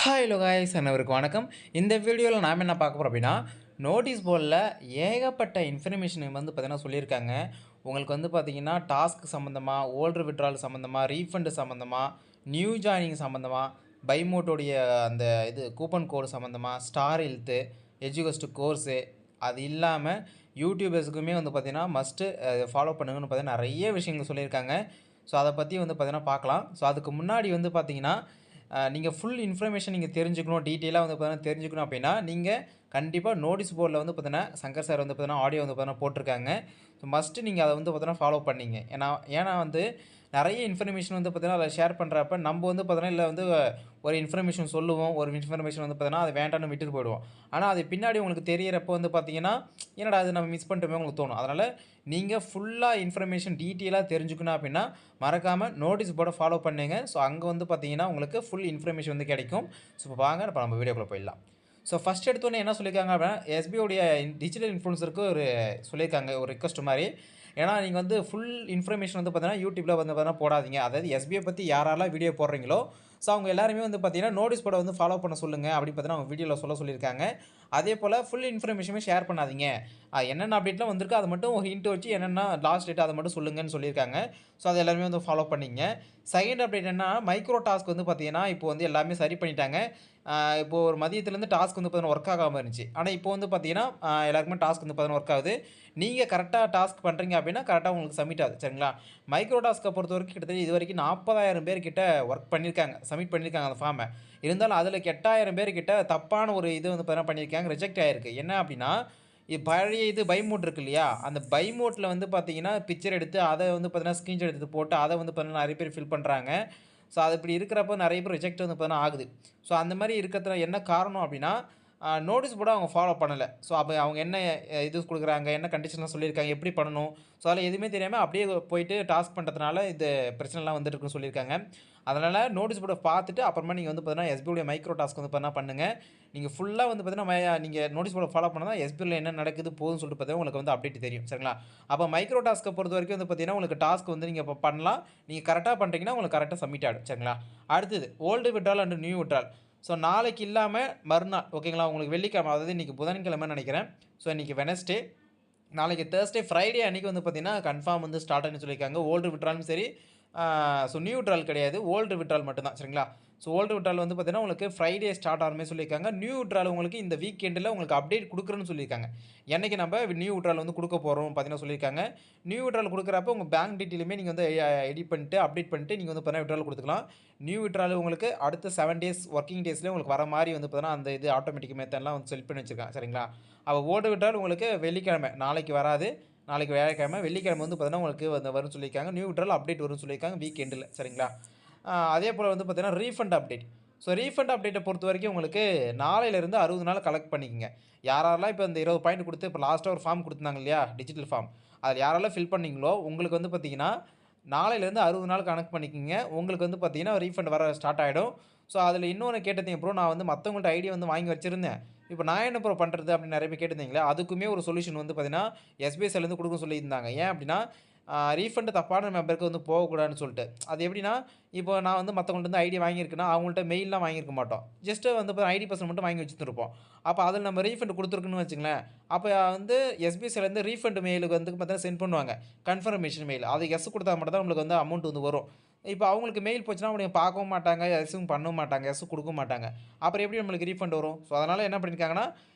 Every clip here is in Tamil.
ஹாய் ஹலோ காய்ஸ் அனைவருக்கும் வணக்கம். இந்த வீடியோவில் நாம் என்ன பார்க்க போகிறோம் அப்படின்னா, நோட்டீஸ் போர்டில் ஏகப்பட்ட இன்ஃபர்மேஷன் வந்து பார்த்தீங்கன்னா சொல்லியிருக்காங்க. உங்களுக்கு வந்து பார்த்தீங்கன்னா டாஸ்க் சம்மந்தமாக, ஓல்டர் விட்ரால் சம்மந்தமாக, ரீஃபண்டு சம்மந்தமாக, நியூ ஜாயினிங் சம்மந்தமாக, பைமோட்டோடைய அந்த கூப்பன் கோடு சம்மந்தமாக, ஸ்டார் ஹெல்த்து, எஜுகஸ்ட் கோர்ஸு, அது இல்லாமல் யூடியூபர்ஸுக்குமே வந்து பார்த்தீங்கன்னா மஸ்ட்டு ஃபாலோ பண்ணுங்கன்னு பார்த்தீங்கன்னா நிறைய விஷயங்கள் சொல்லியிருக்காங்க. ஸோ அதை பற்றி வந்து பார்த்தீங்கன்னா பார்க்கலாம். ஸோ அதுக்கு முன்னாடி வந்து பார்த்தீங்கன்னா நீங்கள் ஃபுல் இன்ஃபர்மேஷன் நீங்கள் தெரிஞ்சுக்கணும், டீட்டெயிலாக வந்து பார்த்தீங்கன்னா தெரிஞ்சுக்கணும் அப்படின்னா, நீங்கள் கண்டிப்பாக நோட்டீஸ் போர்டில் வந்து பார்த்தீங்கன்னா, சங்கர் சார் வந்து பார்த்தீங்கன்னா ஆடியோ வந்து பார்த்தீங்கன்னா போட்டிருக்காங்க. ஸோ மஸ்ட்டு நீங்கள் அதை வந்து பார்த்தீங்கன்னா ஃபாலோ பண்ணீங்க. ஏன்னா வந்து நிறைய இன்ஃபர்மேஷன் வந்து பார்த்தீங்கன்னா அதில் ஷேர் பண்ணுறப்ப நம்ம வந்து பார்த்தீங்கன்னா இல்லை வந்து ஒரு இன்ஃபர்மேஷன் சொல்லுவோம், ஒரு இன்ஃபர்மேஷன் வந்து பார்த்தீங்கன்னா அது வேண்டாம்னு விட்டுட்டு போயிடுவோம். ஆனால் அது பின்னாடி உங்களுக்கு தெரியறப்போ வந்து பார்த்தீங்கன்னா, என்னடா அது நம்ம மிஸ் பண்ணிட்டோமே உங்களுக்கு தோணும். அதனால் நீங்கள் ஃபுல்லாக இன்ஃபர்மேஷன் டீட்டெயிலாக தெரிஞ்சுக்கணும் அப்படின்னா மறக்காமல் நோட்டீஸ் போர்டை ஃபாலோ பண்ணுங்க. ஸோ அங்கே வந்து பார்த்தீங்கன்னா உங்களுக்கு ஃபுல் இன்ஃபர்மேஷன் வந்து கிடைக்கும். ஸோ இப்போ வாங்க இப்போ நம்ம வீடியோக்குள்ளே போயிடலாம். ஸோ ஃபஸ்ட் எடுத்தோன்னே என்ன சொல்லியிருக்காங்க அப்படின்னா, எஸ்பிஐடைய டிஜிட்டல் இன்ஃப்ளூயன்சருக்கு ஒரு சொல்லியிருக்காங்க ஒரு ரிக்வெஸ்ட் மாதிரி. ஏன்னா நீங்கள் வந்து ஃபுல் இன்ஃபர்மேஷன் வந்து பார்த்தீங்கன்னா யூடியூப்பில் வந்து பார்த்தீங்கன்னா போடாதீங்க. அதாவது எஸ்பிஐ பற்றி யாரெல்லாம் வீடியோ போடுறீங்களோ, ஸோ அவங்க எல்லாருமே வந்து பார்த்தீங்கன்னா நோட்டீஸ் போர்டை வந்து ஃபாலோ பண்ண சொல்லுங்கள் அப்படின்னு பார்த்தீங்கன்னா அவங்க வீடியோவில் சொல்லியிருக்காங்க. அதே போல் ஃபுல் இன்ஃபர்மேஷனுமே ஷேர் பண்ணாதீங்க. என்னென்ன அப்டேட்லாம் வந்திருக்கோ அதை மட்டும் ஒரு ஹிண்ட் வச்சு என்னென்ன லாஸ்ட் டேட் அதை மட்டும் சொல்லுங்கன்னு சொல்லியிருக்காங்க. ஸோ அது எல்லாருமே வந்து ஃபாலோ பண்ணிங்க. செகண்ட் அப்டேட் என்ன, மைக்ரோ டாஸ்க் வந்து பார்த்தீங்கன்னா இப்போ வந்து எல்லாமே சரி பண்ணிட்டாங்க. இப்போ ஒரு மதியத்துலேருந்து டாஸ்க் வந்து பார்த்தீங்கன்னா ஒர்க் ஆகாமல் இருந்துச்சு. ஆனால் இப்போ வந்து பார்த்தீங்கன்னா எல்லாருக்குமே டாஸ்க் வந்து பார்த்தீங்கன்னா ஒர்க் ஆகுது. நீங்கள் கரெக்டாக டாஸ்க் பண்ணுறீங்க அப்படின்னா கரெக்டாக உங்களுக்கு சப்மிட் ஆகுது. சரிங்களா? மைக்ரோ டாஸ்க்கை பொறுத்தவரைக்கும் கிட்டத்தட்ட இது வரைக்கும் 40,000 பேர் கிட்ட ஒர்க் பண்ணியிருக்காங்க, சப்மிட் பண்ணியிருக்காங்க அந்த ஃபார்மை. இருந்தாலும் அதில் 8,000 பேர் கிட்ட தப்பான ஒரு இது வந்து பார்த்தீங்கன்னா பண்ணியிருக்காங்க, ரிஜெக்ட் ஆகிருக்கு. என்ன அப்படின்னா, பழைய பை மோட் இருக்கு இல்லையா, அந்த பை மோட்டில் வந்து பார்த்தீங்கன்னா பிக்சர் எடுத்து அதை வந்து பார்த்தீங்கன்னா ஸ்க்ரீன்ஷாட் எடுத்து போட்டு அதை வந்து பார்த்தீங்கன்னா நிறைய பேர் ஃபில் பண்ணுறாங்க. ஸோ அது இப்படி இருக்கிறப்போ நிறைய பேர் ரிஜெக்ட் வந்து பார்த்தீங்கன்னா ஆகுது. ஸோ அந்த மாதிரி இருக்கிறதுல என்ன காரணம் அப்படின்னா, நோட்டீஸ் போர்டை அவங்க ஃபாலோ பண்ணலை. ஸோ அப்போ அவங்க என்ன இது கொடுக்குறாங்க, என்ன கண்டிஷன்லாம் சொல்லியிருக்காங்க, எப்படி பண்ணணும், ஸோ அதில் எதுவுமே தெரியாமல் அப்படியே போயிட்டு டாஸ்க் பண்ணுறதுனால இந்த பிரச்சனைலாம் வந்துட்டுருக்குன்னு சொல்லியிருக்காங்க. அதனால் நோட்டீஸ் போர்டை பார்த்துட்டு அப்புறமா நீங்கள் வந்து பார்த்தீங்கன்னா எஸ்பிஐடைய மைக்ரோ டாஸ்க் வந்து பார்த்தீங்கன்னா பண்ணுங்கள். நீங்கள் ஃபுல்லாக வந்து பார்த்தீங்கன்னா நீங்கள் நோட்டீஸ் போர்டை ஃபாலோ பண்ணால் தான் எஸ்பிஐயில் என்ன நடக்குது போகுதுன்னு சொல்லிட்டு பார்த்தீங்கன்னா உங்களுக்கு வந்து அப்டேட் தெரியும். சரிங்களா? அப்போ மைக்ரோ டாஸ்க்கை பொறுத்த வரைக்கும் வந்து பார்த்தீங்கன்னா உங்களுக்கு டாஸ்க் வந்து நீங்கள் இப்போ பண்ணலாம். நீங்கள் கரெக்டாக பண்ணுறீங்கன்னா உங்களுக்கு கரெக்டாக சப்மிட் ஆகிடும். சரிங்களா? அடுத்தது old withdrawal and new withdrawal. So நாளைக்கு இல்லாமல் மறுநாள் ஓகேங்களா, உங்களுக்கு வெள்ளிக்கிழமை, அதாவது இன்றைக்கி புதன்கிழமைன்னு நினைக்கிறேன். ஸோ இன்றைக்கி வெனஸ்டே, நாளைக்கு தேர்ஸ்டே, ஃப்ரைடே அன்றைக்கி வந்து பார்த்திங்கன்னா கன்ஃபார்ம் வந்து ஸ்டார்ட் ஆகின்னு சொல்லியிருக்காங்க. ஓல்டு விட்ராலும் சரி, ஸோ நியூ விட்ரால் கிடையாது, ஓல்டு விட்ரால் மட்டும்தான். சரிங்களா? ஸோ ஓல்டு விட்ரால் வந்து பார்த்தீங்கன்னா உங்களுக்கு ஃப்ரைடே ஸ்டார்ட் ஆகிற மாதிரி சொல்லியிருக்காங்க. நியூ விட்ரால் உங்களுக்கு இந்த வீக்கெண்டில் உங்களுக்கு அப்டேட் கொடுக்குறேன்னு சொல்லியிருக்காங்க. என்றைக்கு நம்ம நியூ விட்ரால் வந்து கொடுக்க போகிறோம் பார்த்தீங்கன்னா சொல்லியிருக்காங்க. நியூ விட்ரால் கொடுக்குறப்ப உங்கள் பேங்க் டீட்டெயிலுமே நீங்கள் வந்து எடிட் பண்ணிட்டு அப்டேட் பண்ணிட்டு நீங்கள் வந்து பார்த்தீங்கன்னா விட்ரால் கொடுத்துக்கலாம். நியூ விட்ரால் உங்களுக்கு அடுத்த 7 டேஸ் ஒர்க்கிங் டேஸ்லேயே உங்களுக்கு வர மாதிரி வந்து பார்த்தீங்கன்னா அந்த ஆட்டோமேட்டிக் மெத்தட்லாம் வந்து செட் பண்ணி வச்சுருக்காங்க. சரிங்களா? அப்போ ஓல்டு விட்ரால் உங்களுக்கு வெள்ளிக்கிழமை, நாளைக்கு வராது, நாளைக்கு வியாழக்கிழமை, வெள்ளிக்கிழமை வந்து பார்த்தீங்கன்னா உங்களுக்கு வரும்னு சொல்லியிருக்காங்க. நியூ விட்ரால் அப்டேட் வரும்னு சொல்லியிருக்காங்க வீக்கெண்டில். சரிங்களா? அதே போல் வந்து பார்த்தீங்கன்னா ரீஃபண்ட் அப்டேட். ஸோ ரீஃபண்ட் அப்டேட்டை பொறுத்த வரைக்கும் உங்களுக்கு நாளையிலேருந்து 60 நாள் கலெக்ட் பண்ணிக்கங்க. யாரெல்லாம் இப்போ இந்த 20 பாயிண்ட் கொடுத்து இப்போ லாஸ்ட்டாக ஒரு ஃபார்ம் கொடுத்துருந்தாங்க இல்லையா, டிஜிட்டல் ஃபார்ம், அதில் யாரெல்லாம் ஃபில் பண்ணீங்களோ உங்களுக்கு வந்து பார்த்தீங்கன்னா நாளையிலேருந்து 60 நாள் கணக்கு பண்ணிக்கோங்க. உங்களுக்கு வந்து பார்த்தீங்கன்னா ரீஃபண்ட் வர ஸ்டார்ட் ஆகிடும். ஸோ அதில் இன்னொன்று கேட்டிருந்தீங்க ப்ரோ, நான் வந்து மற்றவங்கள்ட்ட ஐடியா வந்து வாங்கி வச்சுருந்தேன், இப்போ நான் என்ன ப்ரோ பண்ணுறது அப்படின்னு நிறைய பேர் கேட்டிருந்தீங்களே, அதுக்குமே ஒரு சொல்யூஷன் வந்து பார்த்தீங்கன்னா எஸ்பிஐலேருந்து கொடுக்க சொல்லியிருந்தாங்க. ஏன் அப்படின்னா ரீஃபண்டு தப்பான மெம்பருக்கு வந்து போகக்கூடாதுன்னு சொல்லிட்டு. அது எப்படின்னா, இப்போ நான் வந்து மற்றவங்கள்ட்ட வந்து ஐடி வாங்கியிருக்கேன்னா அவங்கள்ட்ட மெயிலெலாம் வாங்கியிருக்க மாட்டோம். ஜஸ்ட்டு வந்து ஐடி பர்சன் மட்டும் வாங்கி வச்சுருப்போம். அப்போ அதில் நம்ம ரீஃபண்ட் கொடுத்துருக்குன்னு வச்சுங்களேன், அப்போ வந்து எஸ்பிஐலேருந்து ரீஃபண்ட் மெயிலுக்கு வந்து பார்த்தீங்கன்னா சென்ட் பண்ணுவாங்க, கன்ஃபர்மேஷன் மெயில். அது எஸ் கொடுத்தா மட்டும் தான் நம்மளுக்கு வந்து அமௌண்ட் வந்து வரும். இப்போ அவங்களுக்கு மெயில் போச்சுன்னா அவங்க பார்க்கவும் மாட்டாங்க, எஸ்ஸும் பண்ணவும் மாட்டாங்க, எஸ்ஸும் கொடுக்க மாட்டாங்க. அப்புறம் எப்படி நம்மளுக்கு ரீஃபண்ட் வரும்? ஸோ அதனால் என்ன பண்ணியிருக்காங்கன்னா,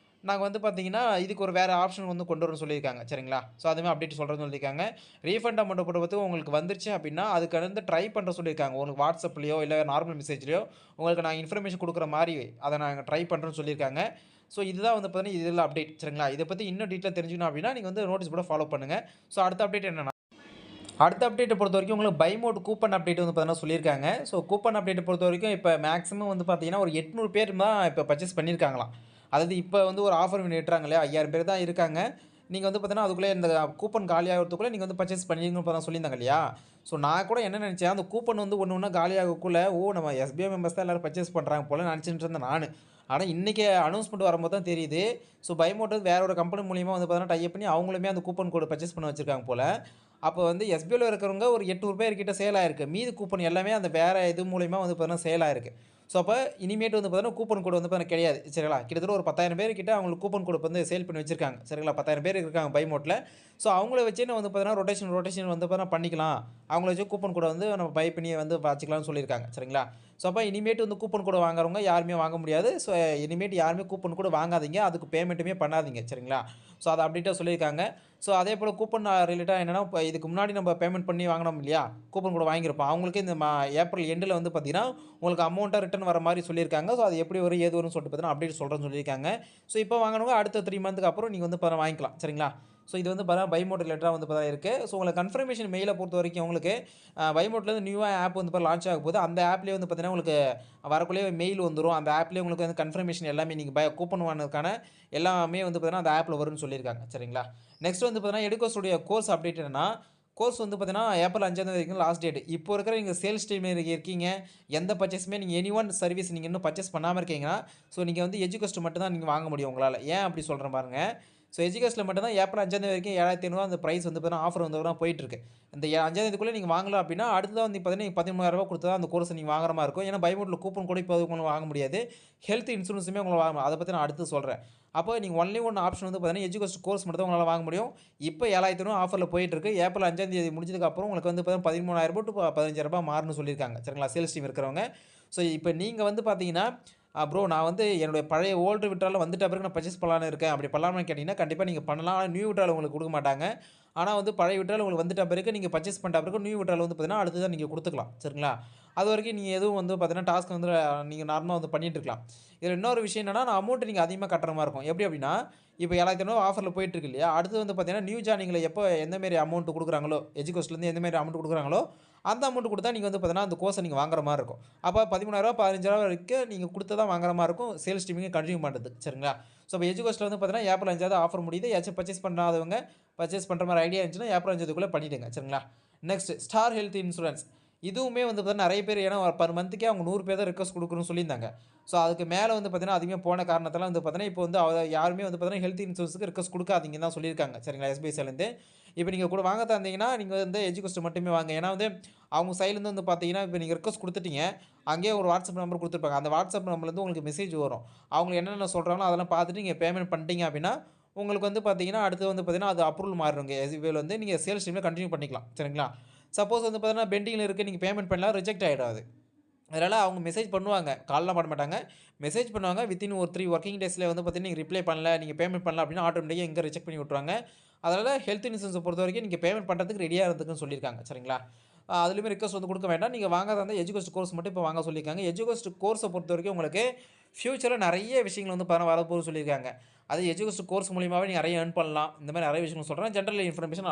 நாங்கள் வந்து பார்த்தீங்கன்னா இதுக்கு ஒரு வேறு ஆப்ஷன் வந்து கொண்டு வரணும்னு சொல்லியிருக்காங்க. சரிங்களா? ஸோ அதுவுமே அப்டேட் சொல்கிறேன்னு சொல்லியிருக்காங்க. ரீஃபண்ட் அமௌண்ட்டை பொறுத்தவரைக்கும் உங்களுக்கு வந்துருச்சு அப்படின்னா அதுக்கு வந்து ட்ரை பண்ண சொல்லியிருக்காங்க. உங்களுக்கு வாட்ஸ்அப்லேயோ இல்லை நார்மல் மெசேஜ்லையோ உங்களுக்கு நாங்கள் இன்ஃபர்மேஷன் கொடுக்குற மாதிரி அதை நாங்கள் ட்ரை பண்ணுறோன்னு சொல்லியிருக்காங்க. ஸோ இதுதான் வந்து பார்த்தீங்கன்னா இதில் அப்டேட். சரிங்களா? இதை பற்றி இன்னும் டீட்டெயில் தெரிஞ்சுக்கணும் அப்படின்னா நீங்கள் வந்து நோட்டீஸ் போர்டை ஃபாலோ பண்ணுங்கள். ஸோ அடுத்த அப்டேட் என்னென்னா, அடுத்த அப்டேட்டை பொறுத்த வரைக்கும் உங்களுக்கு பை மோட் கூப்பன் அப்டேட் வந்து பார்த்தீங்கன்னா சொல்லியிருக்காங்க. ஸோ கூப்பன் அப்டேட்டை பொறுத்த வரைக்கும் இப்போ மேக்ஸிமம் வந்து பார்த்தீங்கன்னா ஒரு 800 பேர் தான் இப்போ பர்ச்சேஸ் பண்ணியிருக்காங்களாம். அதாவது இப்போ வந்து ஒரு ஆஃபர் விட்டுறாங்க இல்லையா, 5000 பேர் தான் இருக்காங்க. நீங்கள் வந்து பார்த்தீங்கன்னா அதுக்குள்ளே இந்த கூப்பன் காலியாகிறதுக்குள்ளே நீங்கள் வந்து பர்ச்சேஸ் பண்ணிங்கன்னு இப்போ தான் சொல்லியிருந்தாங்க இல்லையா. ஸோ நான் கூட என்ன நினச்சேன், அந்த கூப்பன் வந்து ஒன்று ஒன்றா காலியாகக்குள்ளே நம்ம எஸ்பிஐ மெம்பர்ஸ் தான் எல்லோரும் பர்ச்சேஸ் பண்ணுறாங்க போல நினச்சிட்டு இருந்தேன் நான். ஆனால் இன்றைக்கி அனௌன்ஸ்மெண்ட் வரும்போது தான் தெரியுது. ஸோ பை மோட் வந்து வேற ஒரு கம்பெனி மூலியமாக வந்து பார்த்தீங்கன்னா டைப் பண்ணி அவங்களுமே அந்த கூப்பன் கோடு பர்ச்சேஸ் பண்ண வச்சுருக்காங்க போல். அப்போ வந்து எஸ்பிஐயில் இருக்கிறவங்க ஒரு 800 பேர் கிட்ட சேல் ஆயிருக்கு. மீதி கூப்பன் எல்லாமே அந்த வேறு இது மூலிமா வந்து பார்த்தீங்கன்னா சேல் ஆயிருக்கு. ஸோ அப்போ இனிமேட்டு வந்து பார்த்தீங்கன்னா கூப்பன் கோடு வந்து பார்த்தீங்கன்னா கிடையாது. சரிங்களா? கிட்டத்தட்ட ஒரு 10,000 பேர் கிட்ட அவங்களுக்கு கூப்பன் கோடு வந்து சேல் பண்ணி வச்சிருக்காங்க. சரிங்களா? 10,000 பேர் இருக்காங்க பை மோட்ல. ஸோ அவங்கள வச்சே நம்ம வந்து பார்த்தீங்கன்னா ரொட்டேஷன் வந்து பார்த்தீங்கன்னா பண்ணிக்கலாம். அவங்கள வச்சு கூப்பன் கோட வந்து நம்ம பை பண்ணி வந்து வச்சுக்கலாம்னு சொல்லியிருக்காங்க. சரிங்களா? ஸோ அப்போ இனிமேட்டு வந்து கூப்பன் கோட வாங்குறவங்க யாருமே வாங்க முடியாது. ஸோ இனிமேட்டு யாருமே கூப்பன் கோடு வாங்காதீங்க. அதுக்கு பேமெண்ட்டுமே பண்ணாதீங்க. சரிங்களா? ஸோ அத அப்டேட்டா சொல்லியிருக்காங்க. ஸோ அதேபோல கூப்பன் ரிலேட்டடா என்னன்னா, இப்ப இதுக்கு முன்னாடி நம்ம பேமெண்ட் பண்ணி வாங்குனோம் இல்லையா? கூப்பன் கோடு வாங்கியிருப்போம். அவங்களுக்கே இந்த ஏப்ரல் எண்டுல வந்து பார்த்தீங்கன்னா, உங்களுக்கு அமௌண்ட்டா ரிட்டர்ன் வர மாரி சொல்லியிருக்காங்க. ஸோ அது எப்படி வரும், ஏது வரும்னு சொல்லிட்டு பார்த்தீங்கன்னா, அப்டேட் சொல்றேன்னு சொல்லியிருக்காங்க. ஸோ இப்போ வாங்குனவங்க அடுத்த 3 மந்த்துக்கு அப்புறம் நீங்க வந்து வாங்கிக்கலாம். சரிங்களா? ஸோ இது வந்து பார்த்தீங்கன்னா, பை மோட் ரிலேட்டடா வந்து பார்த்தீங்கன்னா இருக்கு. ஸோ உங்களுக்கு கன்ஃபர்மேஷன் மெயில பொறுத்தவரைக்கும் உங்களுக்கு பை மோட்லேருந்து நியூவா ஆப் வந்து லான்ச் ஆக போகுது. அந்த ஆப்லேயே வந்து பார்த்தீங்கன்னா, உங்களுக்கு வரக்குள்ளேயே மெயில் வந்துரும். அந்த ஆப்லேயே உங்களுக்கு வந்து கன்ஃபர்மேஷன் எல்லாமே நீங்க கூப்பன் வாங்குனதுக்கான எல்லாமே வந்து பார்த்தீங்கன்னா, அந்த ஆப்ல வரும்னு சொல்லியிருக்காங்க. சரிங்களா? நெக்ஸ்ட் வந்து பார்த்தீங்கன்னா, எடுக்கோஸ்டுடைய கோர்ஸ் அப்டேட் என்னன்னா, கோர்ஸ் வந்து பார்த்தீங்கன்னா, ஏப்ரல் 5ஆம் தேதி வரைக்கும் லாஸ்ட் டேட். இப்போ இருக்கிற நீங்க சேல்ஸ் டீம்ல இருக்கீங்க. எந்த பர்ச்சேஸுமே நீங்க எனி ஒன் சர்வீஸ் நீங்க இன்னும் பர்ச்சேஸ் பண்ணாம இருக்கீங்கன்னா, ஸோ நீங்க வந்து எஜுகோஸ்ட் மட்டும் தான் நீங்க வாங்க முடியும் உங்களால. ஏன் அப்படி சொல்றேன் பாருங்க. ஸோ எஜுகோஸ்ட்ல மட்டும் தான் ஏப்ரல் 5ஆம் தேதி வரைக்கும் ரூ. 7,500 அந்த பிரைஸ் வந்து பார்த்தீங்கன்னா, ஆஃபர் வந்து தான் போயிட்டுருக்கு. இந்த 5ஆம் தேதிக்குள்ள நீங்க வாங்கல அப்படின்னா, அடுத்ததா வந்து பார்த்தீங்கன்னா, ரூ. 13,000 குடுத்து தான் அந்த கோர்ஸ நீங்க வாங்குற மாரி இருக்கும். ஏன்னா, பை மோட்ல கூப்பன் கூட இப்போ உங்களால வாங்க முடியாது. ஹெல்த் இன்சூரன்ஸுமே உங்களால வாங்க அத பத்தி நான் அடுத்து சொல்றேன். அப்போ நீங்க ஒன்லி ஒன் ஆப்ஷன் வந்து பார்த்தீங்கன்னா, எஜுகோஸ்ட் கோர்ஸ் மட்டும் தான் உங்களால வாங்க முடியும். இப்போ 7,500 ஆஃபர்ல போயிட்டுருக்கு. ஏப்ரல் 5ஆம் தேதி முடிஞ்சதுக்கு அப்புறம் உங்களுக்கு வந்து பார்த்தீங்கன்னா, ரூ. 13,000 டூ ரூ. 15,000 மாறும்னு சொல்லியிருக்காங்க. சரிங்களா? சேல்ஸ் டீம் இருக்கிறவங்க. ஸோ இப்போ நீங்க வந்து பார்த்தீங்கன்னா, ப்ரோ நான் வந்து என்னுடைய பழைய ஓல்டு விட்ரால வந்துட்ட பிறகு நான் பர்ச்சேஸ் பண்ணலான்னு இருக்கேன். அப்படி பண்ணலாமான்னு கேட்டீங்கன்னா, கண்டிப்பா நீங்க பண்ணலாம். ஆனா நியூ விட்ரால் உங்களுக்கு குடுக்க மாட்டாங்க. ஆனா வந்து பழைய விட்ரால் உங்களுக்கு வந்துட்ட பிறகு நீங்க பர்ச்சேஸ் பண்ணிட்ட பிறகு நியூ விட்ரால் வந்து பார்த்தீங்கன்னா, அடுத்ததா நீங்க குடுத்துக்கலாம். சரிங்களா? அதுவரைக்கும் நீங்க எதுவும் வந்து பார்த்தீங்கன்னா, டாஸ்க் வந்து நீங்க நார்மலா வந்து பண்ணிட்டு இருக்கலாம். இதில இன்னொரு விஷயம் என்னன்னா, நான் அமௌண்ட் நீங்க அதிகமா கட்டுற மாரி இருக்கும். எப்படி அப்படின்னா, இப்போ 7,500 ஆஃபர்ல போயிட்டு இருக்கு இல்லையா? அடுத்து வந்து பார்த்தீங்கன்னா, நியூ ஜாயினிங்ல எப்போ எந்த மாரி அமௌண்ட் குடுக்குறாங்களோ, எஜுகோஸ்ட்லேருந்து எந்த மாரி அமௌண்ட் குடுக்குறாங்களோ, அந்த அமௌண்ட் குடுத்தா நீங்க வந்து பார்த்தீங்கன்னா, அந்த கோர்ஸ நீங்க வாங்குற மாரி இருக்கும். அப்ப ரூ. 13,000 15,000 வரைக்கும் நீங்க குடுத்து தான் வாங்குற மாரி இருக்கும். சேல்ஸ் டீமிங்க கன்டின்யூ பண்றதுக்கு. சரிங்களா? ஸோ இப்போ எஜுகோஸ்ட்ல வந்து பார்த்தீங்கன்னா, ஏப்ரல் 5ஆவது ஆஃபர் முடியுது. யாச்சும் பர்ச்சேஸ் பண்ணாதவங்க, பர்ச்சேஸ் பண்ற மாரி ஐடியா இருந்துச்சுன்னா, ஏப்ரல் 5 பண்ணிடுங்க. சரிங்களா? Next star health insurance. இதுவுமே வந்து பார்த்தீங்கன்னா, நெறைய பேர் ஏன்னா பெர் மந்த்துக்கே அவங்க 100 பேர் தான் ரிக்வெஸ்ட் குடுக்கணும்னு சொல்லியிருந்தாங்க. ஸோ அதுக்கு மேல வந்து பார்த்தீங்கன்னா, அதிகமா போன காரணத்தால வந்து பார்த்தீங்கன்னா, இப்போ வந்து யாருமே வந்து பார்த்தீங்கன்னா, ஹெல்த் இன்சூரன்ஸ்க்கு ரிக்வெஸ்ட் குடுக்காதீங்கன்னு தான் சொல்லியிருக்காங்க. சரிங்களா? எஸ்பிஐ சைட்லருந்து. இப்போ நீங்க கூட வாங்க தந்தீங்கன்னா, நீங்க வந்து எஜுகோஸ்ட் மட்டுமே வாங்க. ஏன்னா வந்து அவங்க சைட்லருந்து வந்து பார்த்தீங்கன்னா, இப்போ நீங்க ரிக்வெஸ்ட் குடுத்துட்டீங்க. அங்கேயே ஒரு வாட்ஸ்அப் நம்பர் குடுத்துருப்பாங்க. அந்த வாட்ஸ்அப் நம்பர்லேருந்து உங்களுக்கு மெசேஜ் வரும். அவங்க என்னென்ன சொல்றாங்களோ அதெல்லாம் பார்த்துட்டு நீங்க பேமெண்ட் பண்ணிட்டீங்க அப்படின்னா, உங்களுக்கு வந்து பார்த்தீங்கன்னா, அடுத்து வந்து பார்த்தீங்கன்னா, அது அப்ரூவல் மாறிடுங்க. எஸ்பிஐல வந்து நீங்க சேல்ஸ் டீம்ல கன்டின்யூ பண்ணிக்கலாம். சரிங்களா? சப்போஸ் வந்து பார்த்தீங்கன்னா, பெண்டிங்ல இருக்கு. நீங்க பேமெண்ட் பண்ணல ரிஜெக்ட் ஆயிடும் அது. அதனால அவங்க மெசேஜ் பண்ணுவாங்க. கால்லாம் பண்ண மாட்டாங்க. மெசேஜ் பண்ணுவாங்க. வித்தின் ஒரு 3 வொர்க்கிங் டேஸ்ல வந்து பார்த்தீங்கன்னா, நீங்க ரிப்ளை பண்ணல, நீங்க பேமெண்ட் பண்ணல அப்டின்னா ஆட்டோமேட்டிக்கா இங்க ரிஜெக்ட் பண்ணி விட்டுருவாங்க. அதனால ஹெல்த் இன்சூரன்ஸ பொறுத்தவரைக்கும் நீங்க பேமெண்ட் பண்றதுக்கு ரெடியா இருந்துக்குன்னு சொல்லியிருக்காங்க. சரிங்களா? அதிலயுமே ரிக்வெஸ்ட் வந்து குடுக்க வேண்டாம். நீங்க வாங்காதா இருந்தா எஜுகோஸ்ட் கோர்ஸ் மட்டும் இப்போ வாங்க சொல்லியிருக்காங்க. எஜுகோஸ்ட் கோர்ஸ பொறுத்தவரைக்கும் உங்களுக்கு ஃபியூச்சர்ல நெறைய விஷயங்கள் வந்து வரப்போகுதுன்னு சொல்லியிருக்காங்க. அது எஜுகோஸ்ட் கோர்ஸ் மூலியமாவே நீங்க நெறைய ஏர்ன் பண்ணலாம். இந்த மாரி நெறைய விஷயங்கள் சொல்றேன். ஜெனரல் இன்ஃபர்மேஷன்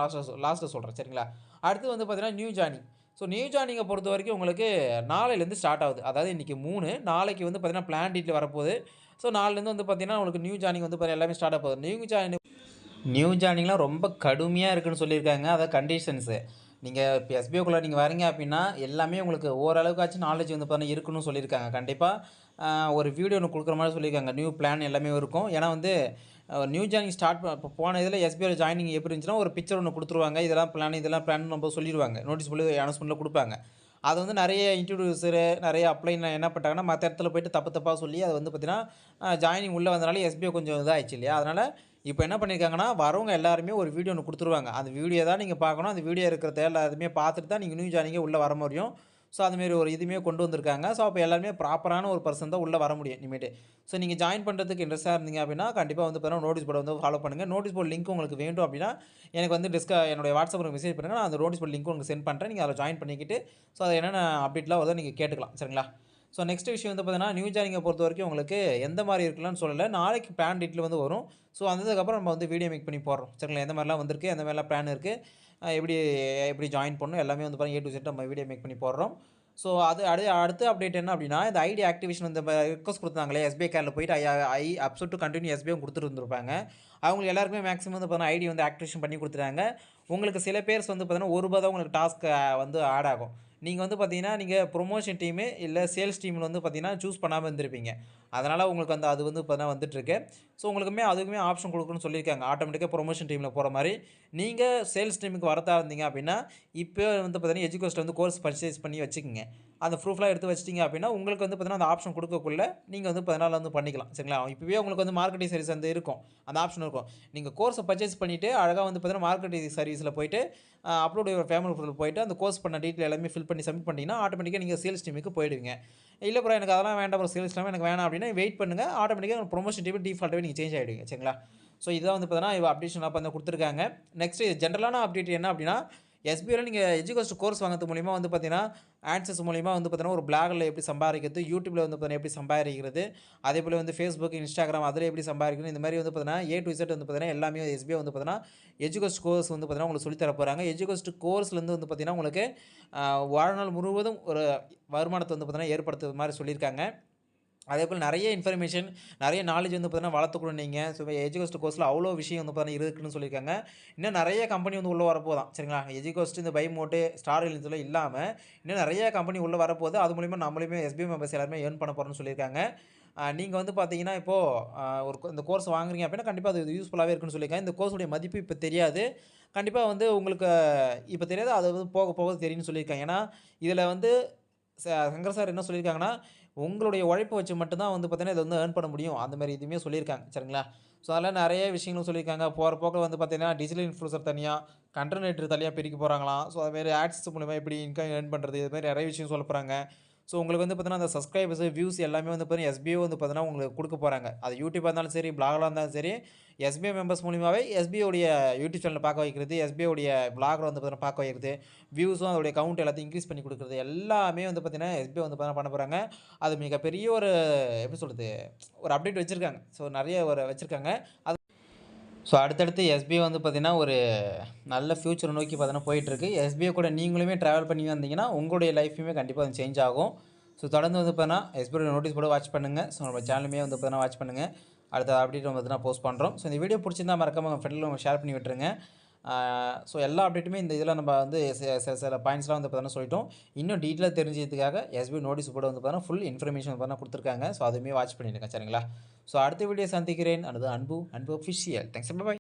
லாஸ்ட்ல சொல்றேன். சரிங்களா? அடுத்து வந்து பார்த்தீங்கன்னா, நியூ ஜாயினிங். ஸோ நியூ ஜாயினிங்க பொறுத்தவரைக்கும் உங்களுக்கு நாளையிலேருந்து ஸ்டார்ட் ஆகுது. அதாவது இன்னைக்கு 3 நாளைக்கு வந்து பார்த்தீங்கன்னா, பிளான் டீட்டெயில் வரப்போகுது. ஸோ நாளைலேருந்து வந்து பார்த்தீங்கன்னா, உங்களுக்கு நியூ ஜாயினிங் வந்து எல்லாமே ஸ்டார்ட் ஆக போகுது. நியூ ஜாயினிங்லாம் ரொம்ப கடுமையா இருக்குன்னு சொல்லியிருக்காங்க. அதான் கண்டிஷன்ஸு. நீங்க இப்ப எஸ்பிஓக்குள்ள நீங்க வரீங்க அப்டின்னா, எல்லாமே உங்களுக்கு ஓரளவுக்காச்சும் நாலேட்ஜ் வந்து பார்த்தீங்கன்னா இருக்கணும்னு சொல்லியிருக்காங்க. கண்டிப்பா ஒரு வீடியோ ஒண்ணு குடுக்குற மாரி சொல்லியிருக்காங்க. நியூ பிளான் எல்லாமே இருக்கும். ஏன்னா வந்து நியூ ஜாயினிங் ஸ்டார்ட் இப்போ போன இதில எஸ்பிஐல ஜாயினிங் எப்படி இருந்துச்சுன்னா, ஒரு பிக்சர் ஒண்ணு குடுத்துருவாங்க. இதெல்லாம் பிளான் நம்ம சொல்லிருவாங்க. நோட்டீஸ் போர்ட்ல அனௌன்ஸ்மென்ட்ல குடுப்பாங்க. அது வந்து நெறைய இன்ட்ரோடியூசரு, நெறைய அப்ளைன் என்ன பண்ணிட்டாங்கன்னா, மத்த இடத்துல போயிட்டு தப்பு தப்பா சொல்லி அது வந்து பார்த்தீங்கன்னா, ஜாயினிங் உள்ள வந்தனால எஸ்பிஓ கொஞ்சம் இதாயிடுச்சு இல்லையா? அதனால இப்ப என்ன பண்ணியிருக்காங்கன்னா, வரவங்க எல்லாருமே ஒரு வீடியோ ஒண்ணு குடுத்துருவாங்க. அந்த வீடியோ தான் நீங்க பார்க்கணும். அந்த வீடியோ இருக்கிறத எல்லாத்தையுமே பார்த்துட்டு தான் நீங்க நியூ ஜாயினிங்கே உள்ள வர முடியும். ஸோ, அதுமாரி ஒரு இதுவுமே கொண்டு வந்திருக்காங்க. ஸோ, அப்ப எல்லாருமே ப்ராப்பரான ஒரு பெர்சன் தான் உள்ள வர முடியும் இனிமேட்டு. ஸோ, நீங்க ஜாயின் பண்றதுக்கு இன்ட்ரெஸ்ட்டா இருந்தீங்க அப்படின்னா, கண்டிப்பா வந்து பார்த்தீங்கன்னா, நோட்டீஸ் போர்ட வந்து ஃபாலோ பண்ணுங்க. நோட்டீஸ் போர்ட் லிங்க் உங்களுக்கு வேண்டும் அப்படின்னா, எனக்கு வந்து என்னுடைய வாட்ஸ்அப்ல மெசேஜ் பண்ணுங்க. நான் அந்த நோட்டீஸ் போர்ட் லிங்க் உங்களுக்கு சென்ட் பண்றேன். நீங்க அதில ஜாயின் பண்ணிக்கிட்டு, ஸோ, அது என்னென்ன அப்டேட்லாம் வருதோ நீங்க கேட்டுக்கலாம். சரிங்களா? ஸோ, நெக்ஸ்ட் விஷயம் வந்து பார்த்தீங்கன்னா, நியூ ஜாயினிங்க பொறுத்தவரைக்கும் உங்களுக்கு எந்த மாரி இருக்கலாம்னு சொல்லல. நாளைக்கு பிளான் டீட்டெயில் வந்து வரும். ஸோ, வந்ததுக்கப்புறம் நம்ம வந்து வீடியோ மேக் பண்ணி போடுறோம். சரிங்களா? எந்த மாரிலாம் வந்திருக்கு, எந்த மாரிலாம் பிளான் இருக்கு, எப்படி எப்படி ஜாயின் பண்ணணும் எல்லாமே வந்து பாருங்க ஏ டூ இசட் நம்ம வீடியோ மேக் பண்ணி போடுறோம். ஸோ, அது அடுத்த அப்டேட் என்ன அப்படின்னா, இந்த ஐடி ஆக்டிவேஷன் இந்த ரிக்வெஸ்ட் குடுத்தாங்களே எஸ்பிஐ கார்ட்ல போயிட்டு அப்சல்யூட் டூ கன்டின்யூ எஸ்பிஐ குடுத்துட்டு இருந்திருப்பாங்க. அவங்களுக்கு எல்லாருக்குமே மேக்ஸிமம் வந்து பார்த்தீங்கன்னா, ஐடி வந்து ஆக்டிவேஷன் பண்ணி குடுத்துட்டாங்க. உங்களுக்கு சில பேர்ஸ் வந்து பார்த்தீங்கன்னா, ரூ. 1 தான் உங்களுக்கு டாஸ்க் வந்து ஆட் ஆகும். நீங்க வந்து பார்த்தீங்கன்னா, நீங்க புரமோஷன் டீமு இல்ல சேல்ஸ் டீம்ல வந்து பார்த்தீங்கன்னா, சூஸ் பண்ணாம இருந்திருப்பீங்க. அதனால உங்களுக்கு அது வந்து பார்த்தீங்கன்னா வந்துட்டுருக்கு. ஸோ, அதுக்குமே ஆப்ஷன் குடுக்கணும்னு சொல்லியிருக்காங்க. ஆட்டோமேட்டிக்கா புரமோஷன் டீம்ல போற மாரி. நீங்க சேல்ஸ் டீமுக்கு வரதா இருந்தீங்க அப்படின்னா, இப்பவே வந்து பார்த்தீங்கன்னா, எஜுகோஸ்ட் வந்து கோர்ஸ் பர்ச்சேஸ் பண்ணி வச்சுக்கங்க. அந்த ப்ரூஃப்லாம் எடுத்து வச்சிட்டீங்க அப்படின்னா, உங்களுக்கு வந்து பார்த்தீங்கன்னா, அந்த ஆப்ஷன் குடுக்கக்குள்ள நீங்க வந்து 14 வந்து பண்ணிக்கலாம். சரிங்களா? இப்பவே உங்களுக்கு வந்து மார்க்கெட்டிங் சர்வீஸ் வந்து இருக்கும். அந்த ஆப்ஷன் இருக்கும். நீங்க கோர்ஸ பர்ச்சேஸ் பண்ணிட்டு, அழகா வந்து பார்த்தீங்கன்னா, மார்க்கெட்டிங் சர்வீஸ்ல போயிட்டு, அப்லோட் யுவர் பேமெண்ட் ப்ரூஃப் போயிட்டு, அந்த கோர்ஸ் பண்ண டீட்டெயில் எல்லாமே ஃபில் பண்ணி சப்மிட் பண்ணிட்டீங்கன்னா, ஆட்டோமேட்டிக்கா நீங்க சேல்ஸ் டீமுக்கு போயிடுவீங்க. இல்ல ப்ரோ எனக்கு அதெல்லாம் வேண்டாம் ப்ரோ, சேல்ஸ் டீம் எனக்கு வேணாம் அப்படின்னா, வெயிட் பண்ணுங்க. ஆட்டோமேட்டிக்கா புரமோஷன் டீம் டிஃபால்ட்டாவே நீங்க சேஞ்ச் ஆயிடுவீங்க. சரிங்களா? ஸோ இதுதான் வந்து பார்த்தீங்கன்னா, அப்டேஷன் அப்ப வந்து குடுத்துருக்காங்க. நெக்ஸ்ட் ஜெனரலான அப்டேட் என்ன அப்படின்னா, எஸ்பிஐல நீங்க எஜுகோஸ்ட் கோர்ஸ் வாங்குறது மூலியமா வந்து பார்த்தீங்கன்னா, ஆட்சன்ஸ் மூலியமா வந்து பார்த்தீங்கன்னா, ஒரு பிளாக்ல எப்படி சம்பாரிக்கிறது, யூடியூப்ல வந்து பார்த்தீங்கன்னா எப்படி சம்பாரிக்கிறது, அதேபோல வந்து Facebook, Instagram அதில எப்படி சம்பாதிக்கணும், இந்த மாரி வந்து பார்த்தீங்கன்னா, ஏ டூ இசட் வந்து பார்த்தீங்கன்னா, எல்லாமே எஸ்பிஐ வந்து பார்த்தீங்கன்னா, எஜுகோஸ்ட் கோர்ஸ் வந்து பார்த்தீங்கன்னா, உங்களுக்கு சொல்லி தர போறாங்க. எஜுகோஸ்ட் கோர்ஸ்லேருந்து வந்து பார்த்தீங்கன்னா, உங்களுக்கு வாழ்நாள் முழுவதும் ஒரு வருமானத்த வந்து பார்த்தீங்கன்னா, ஏற்படுத்துறது மாரி சொல்லியிருக்காங்க. அதேபோல நெறைய இன்ஃபர்மேஷன், நெறைய நாலேட்ஜ் வந்து பார்த்தீங்கன்னா வளர்த்துக்கணும் நீங்க. ஸோ எஜுகோஸ்ட் கோர்ஸ்ல அவ்வளோ விஷயம் வந்து பார்த்தீங்கன்னா இருக்குன்னு சொல்லியிருக்காங்க. இன்னும் நெறைய கம்பெனி வந்து உள்ள வரப்போதாம். சரிங்களா? எஜுகோஸ்ட் இந்த பைமோட்டு, ஸ்டார் ஹெல்த்ல இல்லாம, இன்னும் நெறைய கம்பெனி உள்ள வரப்போது. அது மூலியமா நம்மளுமே எஸ்பிஐ மெம்பர்ஸ் எல்லாருமே ஏர்ன் பண்ண போறோம்னு சொல்லியிருக்காங்க. நீங்க வந்து பார்த்தீங்கன்னா, இப்போ இந்த கோர்ஸ் வாங்குறீங்க அப்படின்னா, கண்டிப்பா அது யூஸ்ஃபுல்லாவே இருக்குன்னு சொல்லியிருக்காங்க. இந்த கோர்ஸுடைய மதிப்பு இப்ப தெரியாது. கண்டிப்பா வந்து உங்களுக்கு இப்ப தெரியாது. அது வந்து போக போக தெரியும்னு சொல்லியிருக்காங்க. ஏன்னா, இதுல வந்து சங்கர் சார் என்ன சொல்லியிருக்காங்கன்னா, உங்களுடைய உழைப்ப வச்சு மட்டும் தான் வந்து பார்த்தீங்கன்னா, இத வந்து ஏர்ன் பண்ண முடியும். அந்த மாரி இதுவுமே சொல்லியிருக்காங்க. சரிங்களா? ஸோ, அதெல்லாம் நெறைய விஷயங்களும் சொல்லியிருக்காங்க. போற போக்குல வந்து பார்த்தீங்கன்னா, டிஜிட்டல் இன்ஃப்ளூயன்சர் தனியா, கன்டென்ட் கிரியேட்டர் தனியா பிரிக்க போறாங்களாம். ஸோ, அதுமாரி ஆட்ஸ் மூலியமா எப்படி இன்கம் ஏர்ன் பண்றது, இது மாரி நெறைய விஷயம் சொல்லப் போறாங்க. ஸோ, உங்களுக்கு வந்து பார்த்தீங்கன்னா, அந்த சப்ஸ்கிரைபர்ஸ், வியூஸ் எல்லாமே வந்து பார்த்தீங்கன்னா, எஸ்பிஐ வந்து பார்த்தீங்கன்னா, உங்களுக்கு குடுக்க போறாங்க. அது யூடியூபா இருந்தாலும் சரி, பிளாகரா இருந்தாலும் சரி, எஸ்பிஐ மெம்பர்ஸ் மூலியமாவே எஸ்பிஐ உடைய யூடியூப் சேனல பார்க்க வைக்கிறது, எஸ்பிஐ உடைய விளாகர வந்து பார்த்தீங்கன்னா பார்க்க வைக்கிறது, வியூஸும் அதோடைய கவுண்ட் எல்லாத்தையும் இன்கிரீஸ் பண்ணி குடுக்குறது, எல்லாமே வந்து பார்த்தீங்கன்னா, எஸ்பிஐ வந்து பார்த்தீங்கன்னா பண்ண போறாங்க. அது மிகப்பெரிய ஒரு எப்படி சொல்றது? ஒரு அப்டேட் வச்சிருக்காங்க. ஸோ, நெறைய ஒரு வச்சிருக்காங்க. ஸோ, அடுத்தடுத்து எஸ்பிஐ வந்து பார்த்தீங்கன்னா, ஒரு நல்ல ஃபியூச்சர நோக்கி பார்த்தீங்கன்னா போயிட்டுருக்கு. எஸ்பிஐ கூட நீங்களுமே ட்ராவல் பண்ணி வந்தீங்கன்னா, உங்களுடைய லைஃப்யுமே கண்டிப்பா வந்து சேஞ்ச் ஆகும். ஸோ, தொடர்ந்து வந்து பார்த்தீங்கன்னா, எஸ்பிஐயோட நோட்டீஸ் போர்ட வாட்ச் பண்ணுங்க. ஸோ, நம்ம சேனலுமே வந்து பார்த்தீங்கன்னா வாட்ச் பண்ணுங்க. அடுத்த அப்டேட் வந்து பார்த்தீங்கன்னா போஸ்ட் பண்றோம். ஸோ, இந்த வீடியோ புடிச்சிருந்தா மறக்காம உங்க ஃப்ரெண்ட்ல ஷேர் பண்ணி விட்டுருங்க. ஸோ, எல்லா அப்டேட்டுமே இந்த இதில நம்ம வந்து சில பாயிண்ட்ஸ்லாம் வந்து பார்த்தீங்கன்னா சொல்லிட்டோம். இன்னும் டீட்டெயிலா தெரிஞ்சுக்கிறதுக்காக எஸ்பிஐ நோட்டீஸ் போர்டு வந்து பார்த்தீங்கன்னா, ஃபுல் இன்ஃபர்மேஷன் வந்து பார்த்தீங்கன்னா குடுத்துருக்காங்க. ஸோ, அதுவுமே வாட்ச் பண்ணிடுங்க. சரிங்களா? ஸோ, அடுத்த வீடியோ சந்திக்கிறேன். அது அன்பு அஃபிஷியல். தேங்க்ஸ். பை.